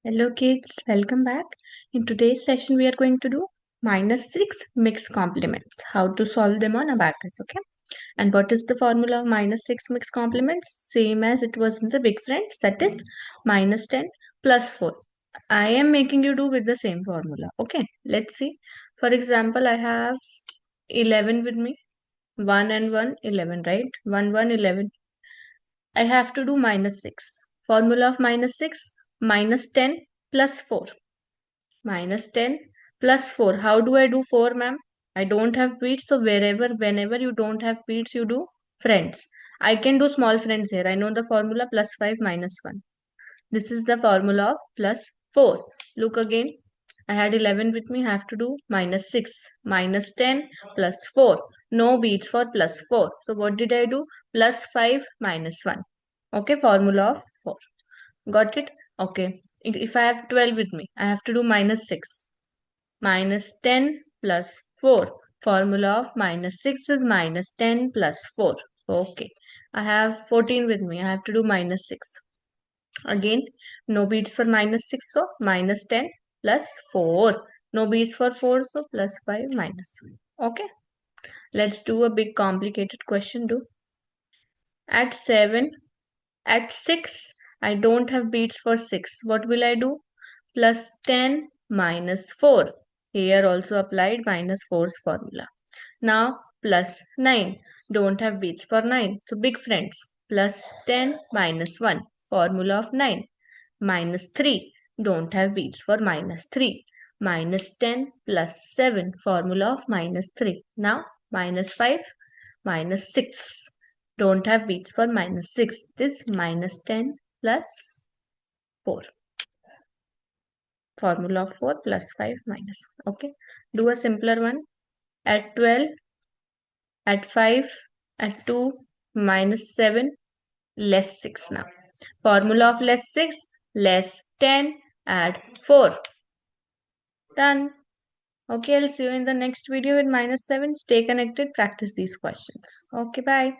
Hello kids, welcome back. In today's session we are going to do -6 mixed complements. How to solve them on Abacus, okay? And what is the formula of -6 mixed complements? Same as it was in the big friends, that is -10 plus 4. I am making you do with the same formula, okay? Let's see. For example, I have 11 with me. 1 and 1, 11, right? 1, 1, 11. I have to do -6. Formula of -6, -10 plus 4. -10 plus 4. How do I do 4, ma'am? I don't have beats, so whenever you don't have beats, you do friends. I can do small friends here. I know the formula +5 -1. This is the formula of +4. Look again. I had 11 with me. I have to do -6. -10 plus 4. No beats for +4. So what did I do? +5 -1. Okay, formula of 4. Got it? Okay. If I have 12 with me, I have to do -6. -10 plus 4. Formula of -6 is -10 plus 4. Okay. I have 14 with me. I have to do -6. Again, no beats for -6, so -10 plus 4. No beats for 4, so +5 -1. Okay. Let's do a big complicated question. At 7, at 6, I don't have beats for 6. What will I do? +10 -4. Here also applied -4's formula. Now +9. Don't have beats for 9. So big friends. +10 -1. Formula of 9. -3. Don't have beats for -3. -10 plus 7. Formula of -3. Now -5 -6. Don't have beats for -6. This -10 plus 4. Formula of 4 plus 5 -1. Okay. Do a simpler one. At 12, at 5, at 2, -7, less 6 now. Formula of less 6, less 10, add 4. Done. Okay, I'll see you in the next video with -7. Stay connected, practice these questions. Okay, bye.